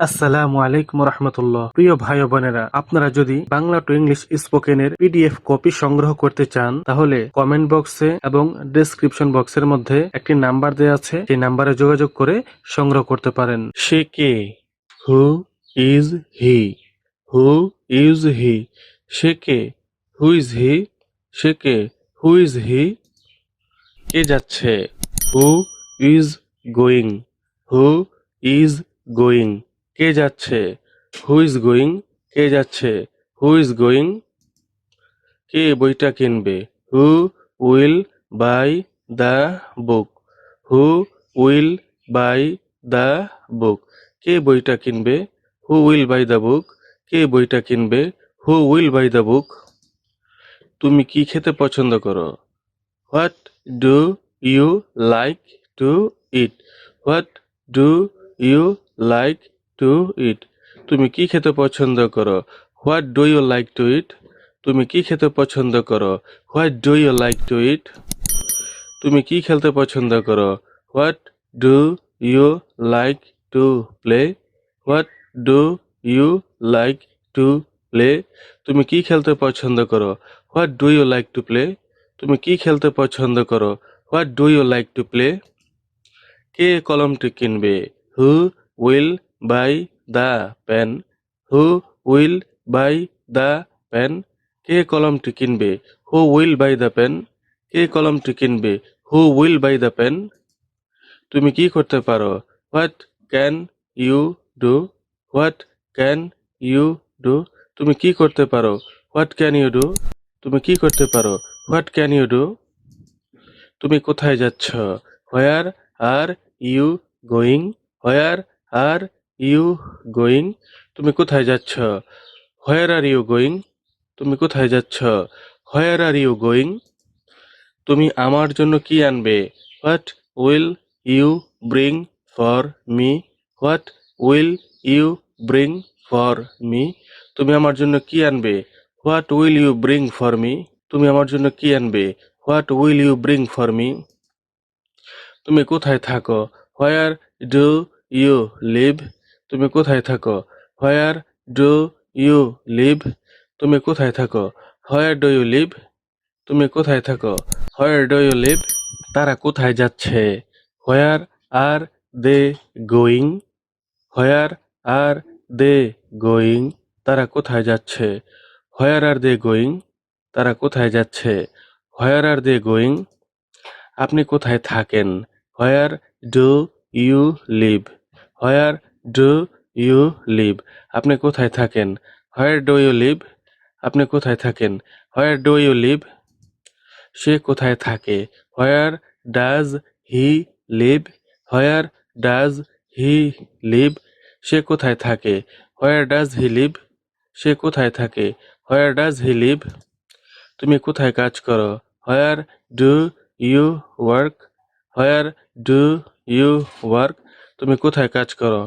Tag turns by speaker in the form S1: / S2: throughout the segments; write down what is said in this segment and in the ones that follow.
S1: আসসালামু আলাইকুম রহমতুল্লাহ। প্রিয় ভাই ও বোনেরা, আপনারা যদি বাংলা টু ইংলিশ স্পোকেনের পিডিএফ কপি সংগ্রহ করতে চান তাহলে কমেন্ট বক্সে এবং ডেসক্রিপশন বক্সের মধ্যে একটি নাম্বার দেওয়া আছে, সেই নাম্বারে যোগাযোগ করে সংগ্রহ করতে পারেন। সে কে? Who is he? Who is he? সে কে? Who is he? সে কে? Who is he? কে যাচ্ছে? Who is going? Who is going? কে যাচ্ছে? Who is going? কে যাচ্ছে? Who is going? কে বইটা কিনবে? Who will buy the book? Who will buy the book? কে বইটা কিনবে? Who will buy the book? কে বইটা কিনবে? Who will buy the book? তুমি কি খেতে পছন্দ করো? What do you like to eat? What do you like to eat? তুমি কি খেতে পছন্দ করো? What do you like to eat? তুমি কি খেতে পছন্দ করো? What do you like to eat? তুমি কি খেলতে পছন্দ করো? What do you like to play? What do you like to play? তুমি কি খেলতে পছন্দ করো? What do you like to play? তুমি কি খেলতে পছন্দ করো? What do you like to play? কে কলমটি কিনবে? Who will buy the pen? Who will buy the pen? কে কলমটি কিনবে? Who will buy the pen? কে কলমটি কিনবে? Who will buy the pen? তুমি কি করতে পারো? What can you do? What can you do? তুমি কি করতে পারো? What can you do? তুমি কি করতে পারো? What can you do? তুমি কোথায় যাচ্ছ? Where are you going? Where are you going? তুমি কোথায় যাচ্ছ? Where are you going? তুমি কোথায় যাচ্ছ? Where are you going? তুমি আমার জন্য কি আনবে? What will you bring for me? What will you bring for me? তুমি আমার জন্য কি আনবে? What will you bring for me? তুমি আমার জন্য কি আনবে? What will you bring for me? তুমি কোথায় থাকো? Where do you live? তুমি কোথায় থাকো? Where do you live? তুমি কোথায় থাকো? Where do you live? তুমি কোথায় থাকো? Where do you live? তারা কোথায় যাচ্ছে? Where are they going? Where are they going? তারা কোথায় যাচ্ছে? Where are they going? তারা কোথায় যাচ্ছে? Where are they going? আপনি কোথায় থাকেন? Where do you live? Where do you live? আপনি কোথায় থাকেন? Where do you live? আপনি কোথায় থাকেন? Where do you live? সে কোথায় থাকে? Where does he live? Where does he live? সে কোথায় থাকে? Where does he live? সে কোথায় থাকে? Where does he live? তুমি কোথায় কাজ করো? Where do you work? Where do you work? তুমি কোথায় কাজ করো?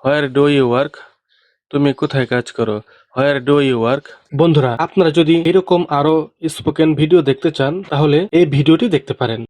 S1: Where do you work? তুমি কোথায় কাজ করো? Where do you work? বন্ধুরা, আপনারা যদি এরকম আরো স্পোকেন ভিডিও দেখতে চান তাহলে এই ভিডিওটি দেখতে পারেন।